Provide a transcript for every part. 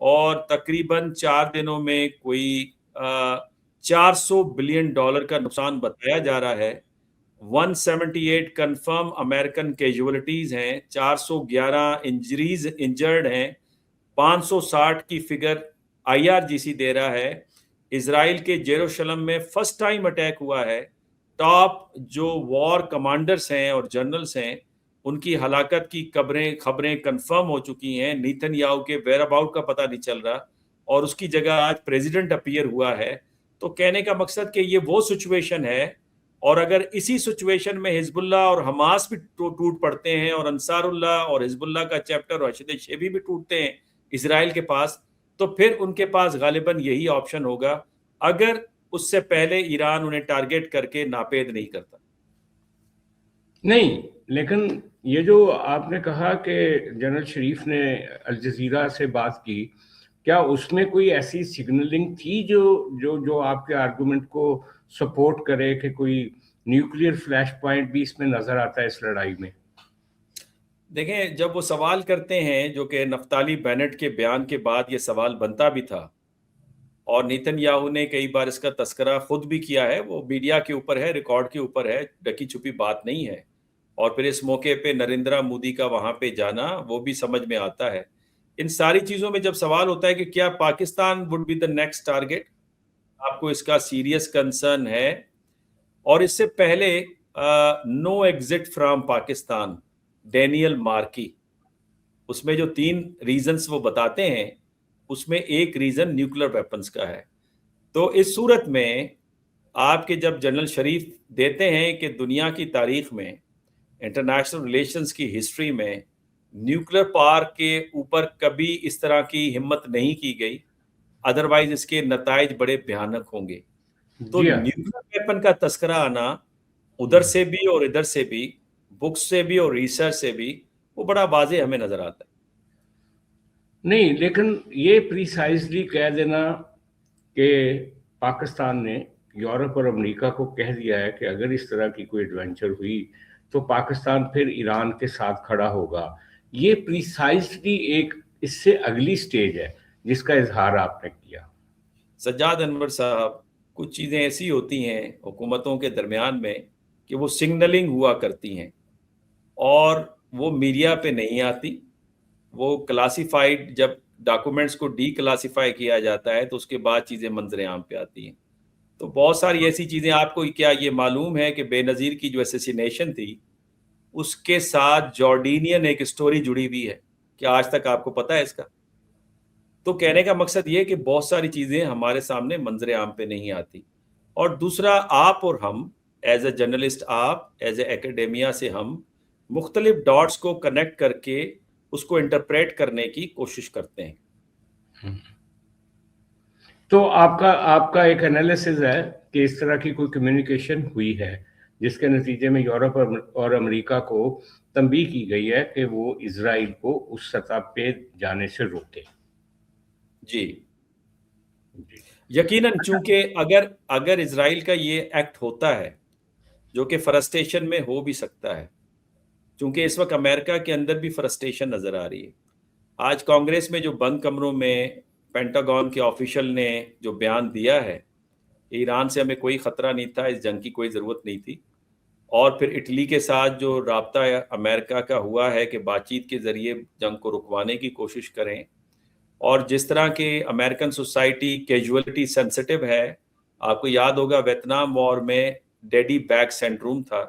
اور تقریباً 4 دنوں میں کوئی $400 بلین کا نقصان بتایا جا رہا ہے. 178 کنفرم امریکن کیجولیٹیز ہیں, 411 انجرڈ ہیں, 560 کی فگر IRGC دے رہا ہے. اسرائیل کے یروشلم میں فرسٹ ٹائم اٹیک ہوا ہے. ٹاپ جو وار کمانڈرز ہیں اور جنرلز ہیں ان کی ہلاکت کی خبریں کنفرم ہو چکی ہیں. نیتن یاہو کے ویئر اباؤٹ کا پتہ نہیں چل رہا اور اس کی جگہ آج پریزیڈنٹ اپیئر ہوا ہے. تو کہنے کا مقصد کہ یہ وہ سچویشن ہے, اور اگر اسی سچویشن میں حزب اللہ اور حماس بھی ٹوٹ پڑتے ہیں اور انصار اللہ اور حزب اللہ کا چیپٹر اور حشد شیبی بھی ٹوٹتے ہیں اسرائیل کے پاس, تو پھر ان کے پاس غالباً یہی آپشن ہوگا اگر اس سے پہلے ایران انہیں ٹارگیٹ کر کے ناپید نہیں کرتا. نہیں, لیکن یہ جو آپ نے کہا کہ جنرل شریف نے الجزیرہ سے بات کی, کیا اس میں کوئی ایسی سگنلنگ تھی جو آپ کے آرگومنٹ کو سپورٹ کرے کہ کوئی نیوکلیئر فلیش پوائنٹ بھی اس میں نظر آتا ہے اس لڑائی میں؟ دیکھیں, جب وہ سوال کرتے ہیں, جو کہ نفتالی بینٹ کے بیان کے بعد یہ سوال بنتا بھی تھا اور نیتن یاہو نے کئی بار اس کا تذکرہ خود بھی کیا ہے, وہ میڈیا کے اوپر ہے, ریکارڈ کے اوپر ہے, ڈکی چھپی بات نہیں ہے. اور پھر اس موقع پہ نریندرا مودی کا وہاں پہ جانا وہ بھی سمجھ میں آتا ہے. ان ساری چیزوں میں جب سوال ہوتا ہے کہ کیا Pakistan would be the next target, آپ کو اس کا سیریس کنسرن ہے, اور اس سے پہلے نو ایگزٹ فرام پاکستان, ڈینیل مارکی, اس میں جو 3 ریزنز وہ بتاتے ہیں اس میں ایک ریزن نیوکلیر ویپنز کا ہے. تو اس صورت میں آپ کے جب جنرل شریف دیتے ہیں کہ دنیا کی تاریخ میں انٹرنیشنل ریلیشنز کی ہسٹری میں نیوکلیر پاور کے اوپر کبھی اس طرح کی ہمت نہیں کی گئی, ادروائز اس کے نتائج بڑے بھیانک ہوں گے. تو نیوکلیر ویپن کا تذکرہ آنا ادھر سے بھی اور ادھر سے بھی, بکس سے بھی اور ریسرچ سے بھی, وہ بڑا واضح ہمیں نظر آتا ہے. نہیں, لیکن یہ پریسائزلی کہہ دینا کہ پاکستان نے یورپ اور امریکہ کو کہہ دیا ہے کہ اگر اس طرح کی کوئی ایڈونچر ہوئی تو پاکستان پھر ایران کے ساتھ کھڑا ہوگا, یہ پریسائزلی ایک اس سے اگلی سٹیج ہے جس کا اظہار آپ نے کیا. سجاد انور صاحب, کچھ چیزیں ایسی ہوتی ہیں حکومتوں کے درمیان میں کہ وہ سگنلنگ ہوا کرتی ہیں اور وہ میڈیا پہ نہیں آتی. وہ کلاسیفائڈ جب ڈاکومنٹس کو ڈی کلاسیفائی کیا جاتا ہے تو اس کے بعد چیزیں منظر عام پہ آتی ہیں. تو بہت ساری ایسی چیزیں, آپ کو کیا یہ معلوم ہے کہ بے نظیر کی جو اسیسینیشن تھی اس کے ساتھ جارڈینین ایک اسٹوری جڑی ہوئی ہے, کیا آج تک آپ کو پتہ ہے اس کا؟ تو کہنے کا مقصد یہ کہ بہت ساری چیزیں ہمارے سامنے منظر عام پہ نہیں آتی. اور دوسرا, آپ اور ہم ایز اے جرنلسٹ, آپ ایز اے ایکیڈیمیا سے ہم مختلف ڈاٹس کو کنیکٹ کر کے اس کو انٹرپریٹ کرنے کی کوشش کرتے ہیں. تو آپ کا ایک انالیسز ہے کہ اس طرح کی کوئی کمیونیکیشن ہوئی ہے جس کے نتیجے میں یورپ اور امریکہ کو تنبیہ کی گئی ہے کہ وہ اسرائیل کو اس سطح پہ جانے سے روکے. جی یقیناً, چونکہ اگر اسرائیل کا یہ ایکٹ ہوتا ہے جو کہ فرسٹریشن میں ہو بھی سکتا ہے, چونکہ اس وقت امریکہ کے اندر بھی فرسٹریشن نظر آ رہی ہے. آج کانگریس میں جو بند کمروں میں پینٹاگون کے آفیشل نے جو بیان دیا ہے, ایران سے ہمیں کوئی خطرہ نہیں تھا, اس جنگ کی کوئی ضرورت نہیں تھی, اور پھر اٹلی کے ساتھ جو رابطہ امریکہ کا ہوا ہے کہ بات چیت کے ذریعے جنگ کو رکوانے کی کوشش کریں, اور جس طرح کے امریکن سوسائٹی کیجولیٹی سینسٹیو ہے, آپ کو یاد ہوگا ویتنام وار میں ڈیڈی بیک سینڈروم تھا,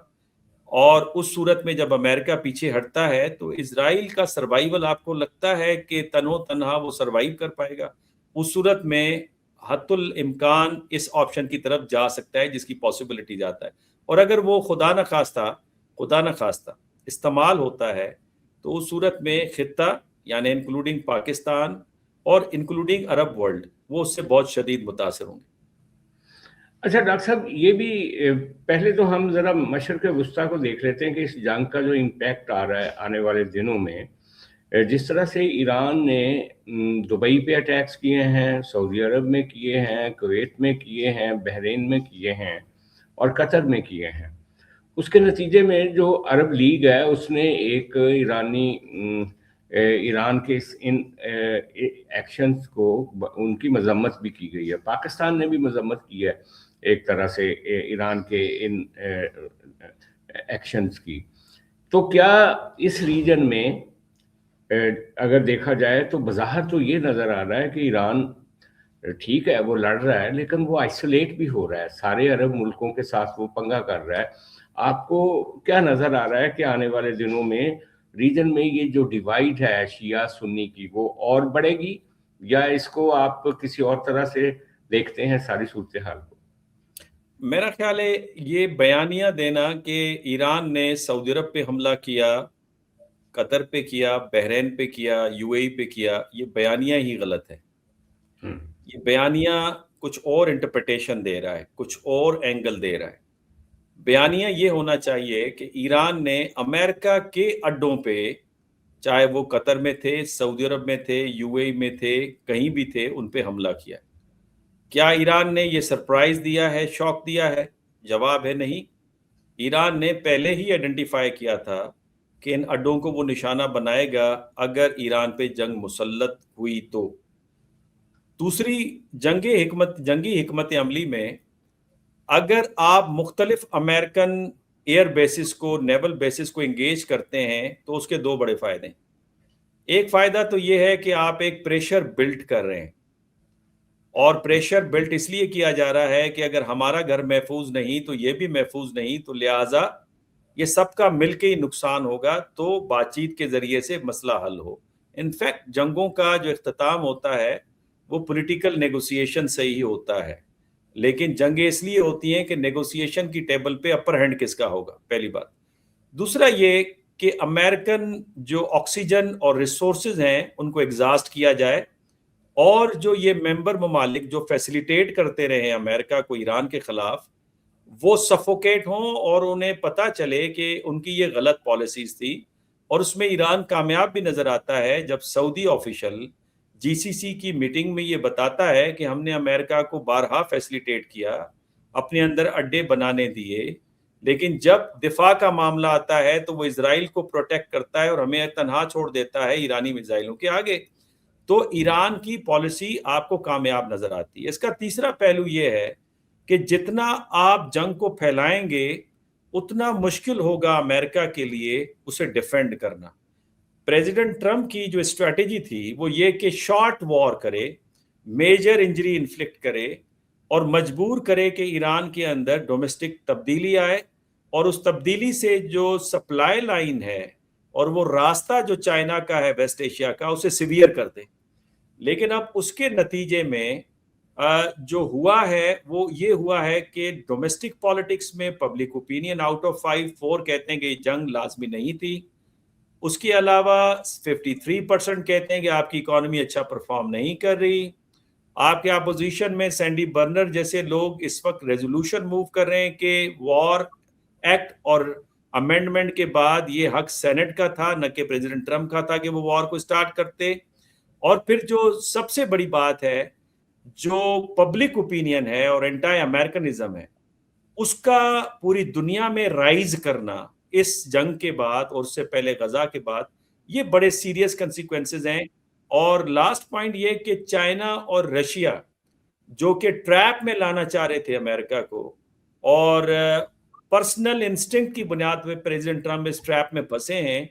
اور اس صورت میں جب امریکہ پیچھے ہٹتا ہے تو اسرائیل کا سروائیول آپ کو لگتا ہے کہ تنہا وہ سروائیو کر پائے گا؟ اس صورت میں حتی الامکان اس آپشن کی طرف جا سکتا ہے جس کی پاسبلٹی جاتا ہے, اور اگر وہ خدا نخواستہ استعمال ہوتا ہے تو اس صورت میں خطہ یعنی انکلوڈنگ پاکستان اور انکلوڈنگ عرب ورلڈ وہ اس سے بہت شدید متاثر ہوں گے. اچھا ڈاکٹر صاحب, یہ بھی پہلے تو ہم ذرا مشرق وسطیٰ کو دیکھ لیتے ہیں کہ اس جنگ کا جو امپیکٹ آ رہا ہے آنے والے دنوں میں. جس طرح سے ایران نے دبئی پہ اٹیکس کیے ہیں, سعودی عرب میں کیے ہیں, کویت میں کیے ہیں, بحرین میں کیے ہیں اور قطر میں کیے ہیں, اس کے نتیجے میں جو عرب لیگ ہے اس نے ایک ایرانی ایران کے ان ایکشنز کو ان کی مذمت بھی کی گئی ہے. پاکستان نے بھی مذمت کی ہے ایک طرح سے ایران کے ان ایکشنز کی. تو کیا اس ریجن میں اگر دیکھا جائے تو بظاہر تو یہ نظر آ رہا ہے کہ ایران ٹھیک ہے وہ لڑ رہا ہے لیکن وہ آئسولیٹ بھی ہو رہا ہے, سارے عرب ملکوں کے ساتھ وہ پنگا کر رہا ہے. آپ کو کیا نظر آ رہا ہے کہ آنے والے دنوں میں ریجن میں یہ جو ڈیوائیڈ ہے شیعہ سنی کی وہ اور بڑھے گی, یا اس کو آپ کسی اور طرح سے دیکھتے ہیں ساری صورتحال کو؟ میرا خیال ہے یہ بیانیہ دینا کہ ایران نے سعودی عرب پہ حملہ کیا, قطر پہ کیا, بحرین پہ کیا, یو اے ای پہ کیا, یہ بیانیہ ہی غلط ہے. یہ بیانیہ کچھ اور انٹرپریٹیشن دے رہا ہے, کچھ اور اینگل دے رہا ہے. بیانیہ یہ ہونا چاہیے کہ ایران نے امریکہ کے اڈوں پہ, چاہے وہ قطر میں تھے, سعودی عرب میں تھے, یو اے ای میں تھے, کہیں بھی تھے, ان پہ حملہ کیا. کیا ایران نے یہ سرپرائز دیا ہے, شوق دیا ہے؟ جواب ہے نہیں. ایران نے پہلے ہی آئیڈینٹیفائی کیا تھا کہ ان اڈوں کو وہ نشانہ بنائے گا اگر ایران پہ جنگ مسلط ہوئی تو. دوسری جنگی حکمت عملی میں اگر آپ مختلف امریکن ایئر بیسز کو, نیول بیسز کو انگیج کرتے ہیں تو اس کے دو بڑے فائدے ہیں. ایک فائدہ تو یہ ہے کہ آپ ایک پریشر بلڈ کر رہے ہیں, اور پریشر بلڈ اس لیے کیا جا رہا ہے کہ اگر ہمارا گھر محفوظ نہیں تو یہ بھی محفوظ نہیں, تو لہٰذا یہ سب کا مل کے ہی نقصان ہوگا, تو بات چیت کے ذریعے سے مسئلہ حل ہو. انفیکٹ جنگوں کا جو اختتام ہوتا ہے وہ پولیٹیکل نیگوسیشن سے ہی ہوتا ہے, لیکن جنگیں اس لیے ہوتی ہیں کہ نیگوسیشن کی ٹیبل پہ اپر ہینڈ کس کا ہوگا, پہلی بات. دوسرا یہ کہ امریکن جو آکسیجن اور ریسورسز ہیں ان کو ایگزاسٹ کیا جائے, اور جو یہ ممبر ممالک جو فیسیلیٹیٹ کرتے رہے ہیں امریکہ کو ایران کے خلاف, وہ سفوکیٹ ہوں اور انہیں پتہ چلے کہ ان کی یہ غلط پالیسیز تھی. اور اس میں ایران کامیاب بھی نظر آتا ہے جب سعودی آفیشل جی سی سی کی میٹنگ میں یہ بتاتا ہے کہ ہم نے امریکہ کو بارہا فیسیلیٹیٹ کیا, اپنے اندر اڈے بنانے دیے, لیکن جب دفاع کا معاملہ آتا ہے تو وہ اسرائیل کو پروٹیکٹ کرتا ہے اور ہمیں تنہا چھوڑ دیتا ہے ایرانی میزائلوں کے آگے. تو ایران کی پالیسی آپ کو کامیاب نظر آتی ہے. اس کا تیسرا پہلو یہ ہے کہ جتنا آپ جنگ کو پھیلائیں گے اتنا مشکل ہوگا امریکہ کے لیے اسے ڈیفینڈ کرنا. پریزیڈنٹ ٹرمپ کی جو اسٹریٹجی تھی وہ یہ کہ شارٹ وار کرے, میجر انجری انفلکٹ کرے, اور مجبور کرے کہ ایران کے اندر ڈومیسٹک تبدیلی آئے, اور اس تبدیلی سے جو سپلائی لائن ہے اور وہ راستہ جو چائنا کا ہے ویسٹ ایشیا کا, اسے سیویئر کر دے. لیکن اب اس کے نتیجے میں جو ہوا ہے وہ یہ ہوا ہے کہ ڈومیسٹک پالیٹکس میں پبلک اوپینین آؤٹ آف 4 کہتے ہیں کہ یہ جنگ لازمی نہیں تھی. اس کے علاوہ 53% کہتے ہیں کہ آپ کی اکانومی اچھا پرفارم نہیں کر رہی. آپ کے اپوزیشن میں سینڈی برنر جیسے لوگ اس وقت ریزولوشن موو کر رہے ہیں کہ وار ایکٹ اور امینڈمنٹ کے بعد یہ حق سینٹ کا تھا, نہ کہ پریزیڈنٹ ٹرمپ کا تھا کہ وہ وار کو سٹارٹ کرتے. اور پھر جو سب سے بڑی بات ہے, جو پبلک اوپینین ہے اور اینٹائی امریکنزم ہے, اس کا پوری دنیا میں رائز کرنا اس جنگ کے بعد اور اس سے پہلے غزہ کے بعد, یہ بڑے سیریس کنسیکوینسز ہیں. اور لاسٹ پوائنٹ یہ کہ چائنا اور رشیا جو کہ ٹریپ میں لانا چاہ رہے تھے امریکہ کو, اور پرسنل انسٹنکٹ کی بنیاد پہ پریزیڈنٹ ٹرمپ اس ٹریپ میں پھنسے ہیں.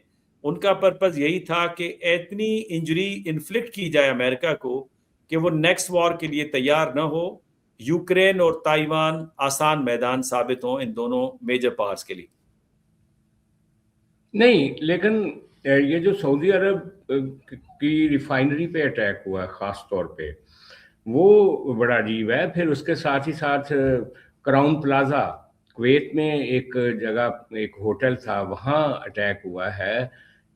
ان کا پرپز یہی تھا کہ اتنی انجری انفلکٹ کی جائے امریکہ کو کہ وہ نیکسٹ وار کے لیے تیار نہ ہو. یوکرین اور تائیوان آسان میدان ثابت ہوں ان دونوں میجر پاورز کے لیے. نہیں, لیکن یہ جو سعودی عرب کی ریفائنری پہ اٹیک ہوا ہے خاص طور پہ, وہ بڑا عجیب ہے. پھر اس کے ساتھ ہی ساتھ کراؤن پلازا کویت میں ایک جگہ, ایک ہوٹل تھا, وہاں اٹیک ہوا ہے.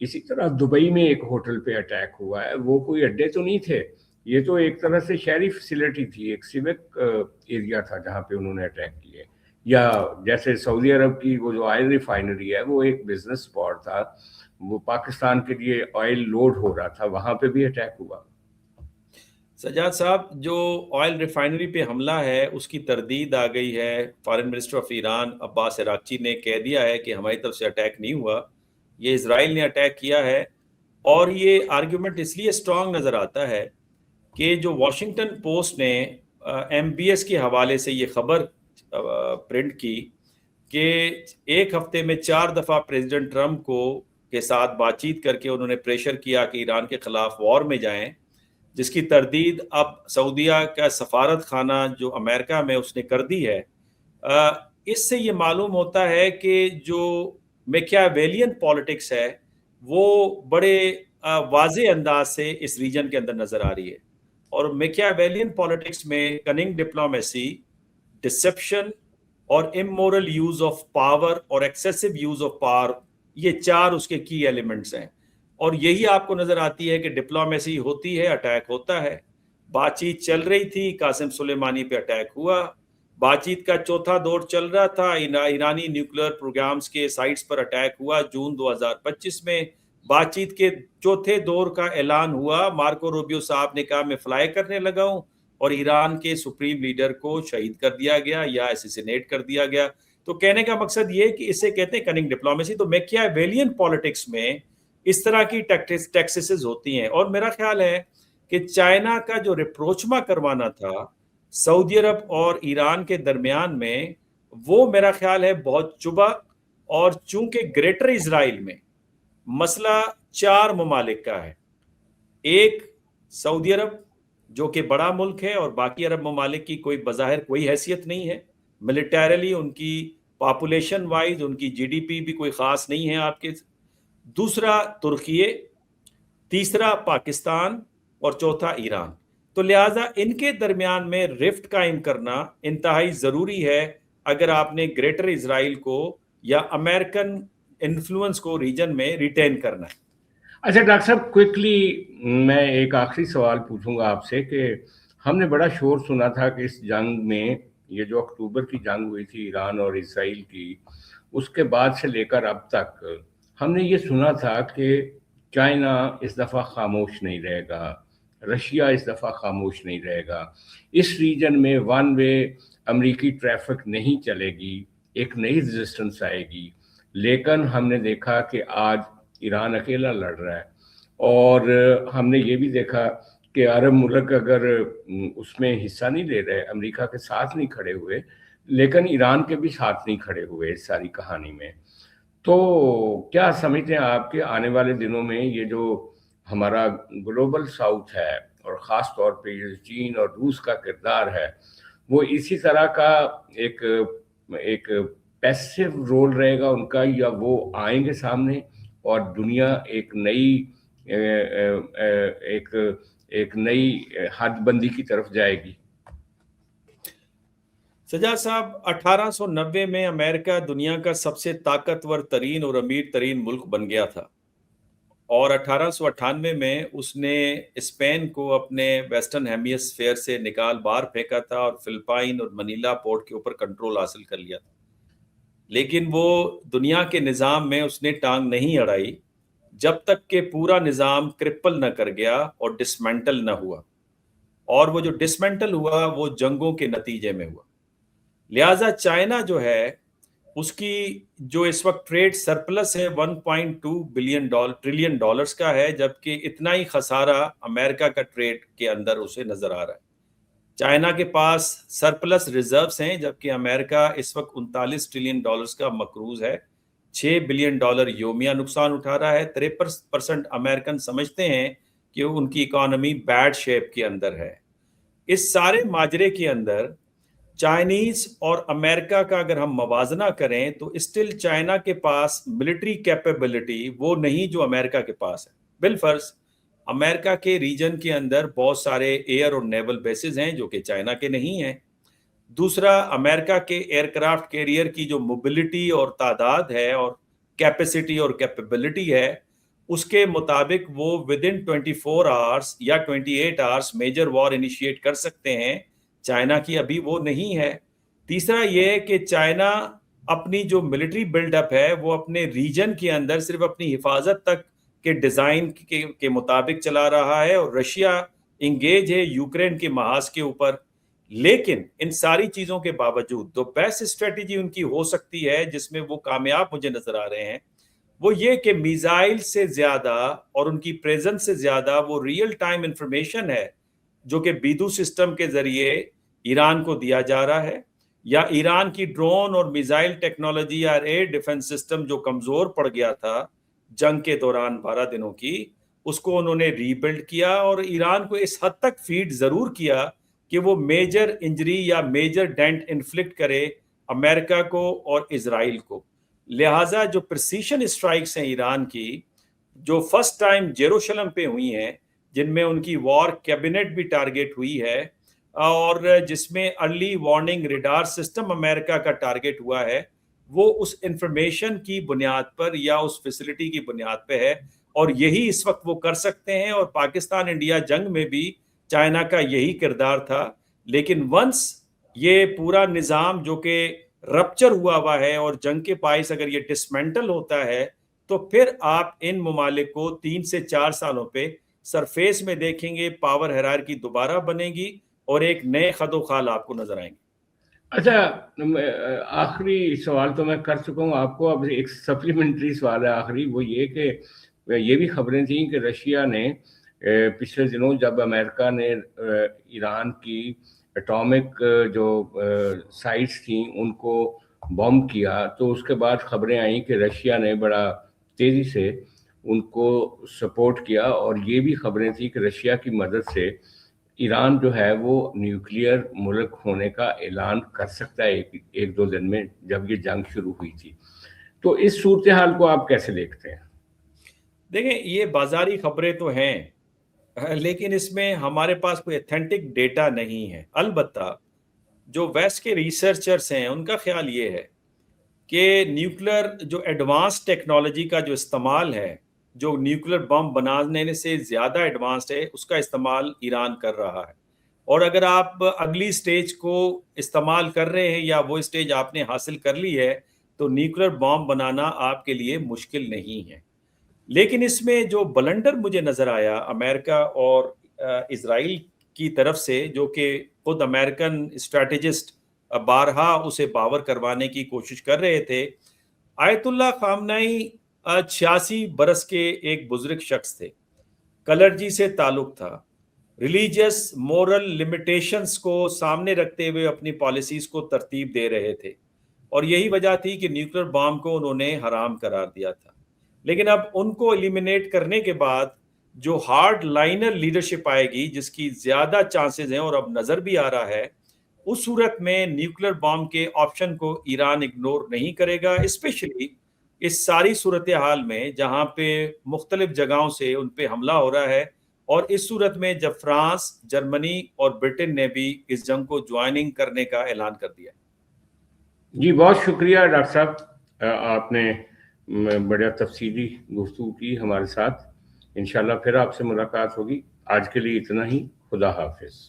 اسی طرح دبئی میں ایک ہوٹل پہ اٹیک ہوا ہے. وہ کوئی اڈے تو نہیں تھے, یہ تو ایک طرح سے شہری فیسلٹی تھی, ایک سیوک ایریا تھا جہاں پہ انہوں نے اٹیک کیے. یا جیسے سعودی عرب کی وہ جو آئل ریفائنری ہے وہ ایک بزنس اسپاٹ تھا, وہ پاکستان کے لیے آئل لوڈ ہو رہا تھا, وہاں پہ بھی اٹیک ہوا. سجاد صاحب, جو آئل ریفائنری پہ حملہ ہے اس کی تردید آ گئی ہے. فارن منسٹر آف ایران عباس عراقچی نے کہہ دیا ہے کہ ہماری طرف سے اٹیک نہیں ہوا, یہ اسرائیل نے اٹیک کیا ہے. اور یہ آرگیومنٹ اس لیے اسٹرانگ نظر آتا ہے کہ جو واشنگٹن پوسٹ نے MBS کے حوالے سے یہ خبر پرنٹ کی کہ ایک ہفتے میں 4 دفعہ پریزیڈنٹ ٹرمپ کے ساتھ بات چیت کر کے انہوں نے پریشر کیا کہ ایران کے خلاف وار میں جائیں، جس کی تردید اب سعودیہ کا سفارت خانہ جو امریکہ میں اس نے کر دی ہے، اس سے یہ معلوم ہوتا ہے کہ جو میکیاویلین پالیٹکس ہے وہ بڑے واضح انداز سے اس ریجن کے اندر نظر آ رہی ہے. اور میکیاویلین پالیٹکس میں کننگ ڈپلومیسی، ڈسپشن اور امورل یوز آف پاور اور ایکسیسو یوز آف پاور، یہ 4 اس کے کی ایلیمنٹس ہیں. اور یہی آپ کو نظر آتی ہے کہ ڈپلومیسی ہوتی ہے، اٹیک ہوتا ہے. بات چیت چل رہی تھی، قاسم سلیمانی پہ اٹیک ہوا. بات چیت کا چوتھا دور چل رہا تھا، ایرانی نیوکلیر پروگرامز کے سائٹس پر اٹیک ہوا جون 2025 میں. بات چیت کے چوتھے دور کا اعلان ہوا، مارکو روبیو صاحب نے کہا میں فلائی کرنے لگا ہوں، اور ایران کے سپریم لیڈر کو شہید کر دیا گیا یا اسیسینیٹ کر دیا گیا. تو کہنے کا مقصد یہ کہ اسے کہتے ہیں کننگ ڈپلومیسی. تو میکیاویلین پالیٹکس میں اس طرح کی ٹیکسسز ہوتی ہیں. اور میرا خیال ہے کہ چائنا کا جو ریپروچما کروانا تھا سعودی عرب اور ایران کے درمیان میں، وہ میرا خیال ہے بہت چبا. اور چونکہ گریٹر اسرائیل میں مسئلہ 4 ممالک کا ہے، ایک سعودی عرب جو کہ بڑا ملک ہے اور باقی عرب ممالک کی کوئی بظاہر کوئی حیثیت نہیں ہے، ملیٹریلی ان کی پاپولیشن وائز ان کی GDP بھی کوئی خاص نہیں ہے آپ کے. دوسرا ترکیے، تیسرا پاکستان اور چوتھا ایران. تو لہٰذا ان کے درمیان میں رفٹ قائم کرنا انتہائی ضروری ہے اگر آپ نے گریٹر اسرائیل کو یا امریکن انفلوئنس کو ریجن میں ریٹین کرنا ہے. اچھا ڈاکٹر صاحب، کوئکلی میں ایک آخری سوال پوچھوں گا آپ سے کہ ہم نے بڑا شور سنا تھا کہ اس جنگ میں، یہ جو اکتوبر کی جنگ ہوئی تھی ایران اور اسرائیل کی، اس کے بعد سے لے کر اب تک ہم نے یہ سنا تھا کہ چائنا اس دفعہ خاموش نہیں رہے گا، رشیا اس دفعہ خاموش نہیں رہے گا، اس ریجن میں ون وے امریکی ٹریفک نہیں چلے گی، ایک نئی ریزسٹنس آئے گی. لیکن ہم نے دیکھا کہ آج ایران اکیلا لڑ رہا ہے، اور ہم نے یہ بھی دیکھا کہ عرب ملک اگر اس میں حصہ نہیں لے رہے، امریکہ کے ساتھ نہیں کھڑے ہوئے، لیکن ایران کے بھی ساتھ نہیں کھڑے ہوئے اس ساری کہانی میں. تو کیا سمجھتے ہیں آپ کہ آنے والے دنوں میں یہ جو ہمارا گلوبل ساؤتھ ہے، اور خاص طور پہ یہ چین اور روس کا کردار ہے، وہ اسی طرح کا ایک پیسو رول رہے گا ان کا، یا وہ آئیں گے سامنے اور دنیا ایک نئی حد بندی کی طرف جائے گی؟ سجاد صاحب، 1890 میں امریکہ دنیا کا سب سے طاقتور ترین اور امیر ترین ملک بن گیا تھا، اور 1898 میں اس نے اسپین کو اپنے ویسٹرن ہیمیسفیئر سے نکال باہر پھینکا تھا اور فلپائن اور منیلا پورٹ کے اوپر کنٹرول حاصل کر لیا تھا. لیکن وہ دنیا کے نظام میں اس نے ٹانگ نہیں اڑائی جب تک کہ پورا نظام کرپل نہ کر گیا اور ڈسمنٹل نہ ہوا. اور وہ جو ڈسمنٹل ہوا وہ جنگوں کے نتیجے میں ہوا. لہٰذا چائنا جو ہے اس کی جو اس وقت ٹریڈ سرپلس ہے 1.2 ٹریلین ڈالرز کا ہے، جبکہ اتنا ہی خسارہ امریکہ کا ٹریڈ کے اندر اسے نظر آ رہا ہے. چائنا کے پاس سرپلس ریزروز ہیں، جبکہ امریکہ اس وقت 39 ٹریلین ڈالرز کا مقروض ہے، 6 بلین ڈالر یومیہ نقصان اٹھا رہا ہے. 53% امریکن سمجھتے ہیں کہ ان کی اکانومی بیڈ شیپ کے اندر ہے. اس سارے ماجرے کے اندر چائنیز اور امریکہ کا اگر ہم موازنہ کریں تو اسٹل چائنا کے پاس ملٹری کیپیبلٹی وہ نہیں جو امریکہ کے پاس ہے. بالفرض امریکہ کے ریجن کے اندر بہت سارے ایئر اور نیول بیسز ہیں جو کہ چائنا کے نہیں ہیں. دوسرا، امریکہ کے ایئر کرافٹ کیریئر کی جو موبلٹی اور تعداد ہے اور کیپیسٹی اور کیپیبلٹی ہے، اس کے مطابق وہ ودن 24 آورس یا 28 آورس میجر وار انیشیٹ کر سکتے ہیں. چائنا کی ابھی وہ نہیں ہے. تیسرا یہ کہ چائنا اپنی جو ملٹری بلڈ اپ ہے وہ اپنے ریجن کے اندر صرف اپنی حفاظت تک کے ڈیزائن کے مطابق چلا رہا ہے، اور رشیا انگیج ہے یوکرین کے محاذ کے اوپر. لیکن ان ساری چیزوں کے باوجود تو بیسٹ اسٹریٹجی ان کی ہو سکتی ہے جس میں وہ کامیاب مجھے نظر آ رہے ہیں، وہ یہ کہ میزائل سے زیادہ اور ان کی پریزنس سے زیادہ وہ ریئل ٹائم انفارمیشن ہے جو کہ بیدو سسٹم کے ذریعے ایران کو دیا جا رہا ہے، یا ایران کی ڈرون اور میزائل ٹیکنالوجی یا ایئر ڈیفنس سسٹم جو کمزور پڑ گیا تھا جنگ کے دوران 12 دنوں کی، اس کو انہوں نے ری بلڈ کیا اور ایران کو اس حد تک فیڈ ضرور کیا کہ وہ میجر انجری یا میجر ڈینٹ انفلکٹ کرے امریکہ کو اور اسرائیل کو۔ لہٰذا جو پرسیشن اسٹرائکس ہیں ایران کی، جو فرسٹ ٹائم جیروشلم پہ ہوئی ہیں، جن میں ان کی وار کیبنٹ بھی ٹارگٹ ہوئی ہے، اور جس میں ارلی وارننگ ریڈار سسٹم امریکہ کا ٹارگٹ ہوا ہے، وہ اس انفارمیشن کی بنیاد پر یا اس فیسلٹی کی بنیاد پہ ہے، اور یہی اس وقت وہ کر سکتے ہیں۔ اور پاکستان انڈیا جنگ میں بھی چائنا کا یہی کردار تھا، لیکن ونس یہ پورا نظام جو کہ رپچر ہوا ہے اور جنگ کے باعث اگر یہ ڈسمنٹل ہوتا ہے، تو پھر آپ ان ممالک کو 3 سے 4 سالوں پہ سرفیس میں دیکھیں گے، پاور ہیرارکی دوبارہ بنے گی اور ایک نئے خد و خال آپ کو نظر آئیں گے۔ اچھا، آخری سوال تو میں کر چکا ہوں آپ کو، اب ایک سپلیمنٹری سوال ہے آخری، وہ یہ کہ یہ بھی خبریں تھیں کہ رشیا نے پچھلے دنوں جب امریکہ نے ایران کی اٹامک جو سائٹس تھیں ان کو بم کیا، تو اس کے بعد خبریں آئیں کہ رشیا نے بڑا تیزی سے ان کو سپورٹ کیا، اور یہ بھی خبریں تھیں کہ رشیا کی مدد سے ایران جو ہے وہ نیوکلیئر ملک ہونے کا اعلان کر سکتا ہے ایک دو دن میں، جب یہ جنگ شروع ہوئی تھی۔ تو اس صورتحال کو آپ کیسے دیکھتے ہیں؟ دیکھیں، یہ بازاری خبریں تو ہیں، لیکن اس میں ہمارے پاس کوئی ایتھینٹک ڈیٹا نہیں ہے۔ البتہ جو ویسٹ کے ریسرچرز ہیں ان کا خیال یہ ہے کہ نیوکلر جو ایڈوانس ٹیکنالوجی کا جو استعمال ہے، جو نیوکلر بم بنانے سے زیادہ ایڈوانسڈ ہے، اس کا استعمال ایران کر رہا ہے۔ اور اگر آپ اگلی سٹیج کو استعمال کر رہے ہیں یا وہ سٹیج آپ نے حاصل کر لی ہے، تو نیوکلر بم بنانا آپ کے لیے مشکل نہیں ہے۔ لیکن اس میں جو بلنڈر مجھے نظر آیا امریکہ اور اسرائیل کی طرف سے، جو کہ خود امریکن اسٹریٹجسٹ بارہا اسے باور کروانے کی کوشش کر رہے تھے، آیت اللہ خامنئی 86 برس کے ایک بزرگ شخص تھے، کلرجی سے تعلق تھا، ریلیجیس مورل لمیٹیشنز کو سامنے رکھتے ہوئے اپنی پالیسیز کو ترتیب دے رہے تھے، اور یہی وجہ تھی کہ نیوکلر بام کو انہوں نے حرام قرار دیا تھا۔ لیکن اب ان کو ایلیمینیٹ کرنے کے بعد جو ہارڈ لائنر لیڈرشپ آئے گی، جس کی زیادہ چانسز ہیں اور اب نظر بھی آ رہا ہے، اس صورت میں نیوکلر بام کے آپشن کو ایران اگنور نہیں کرے گا، اسپیشلی اس ساری صورتحال میں جہاں پہ مختلف جگہوں سے ان پہ حملہ ہو رہا ہے، اور اس صورت میں جب فرانس، جرمنی اور برٹن نے بھی اس جنگ کو جوائننگ کرنے کا اعلان کر دیا۔ جی بہت شکریہ ڈاکٹر صاحب، آپ نے بڑا تفصیلی گفتگو کی ہمارے ساتھ۔ انشاءاللہ پھر آپ سے ملاقات ہوگی۔ آج کے لیے اتنا ہی، خدا حافظ۔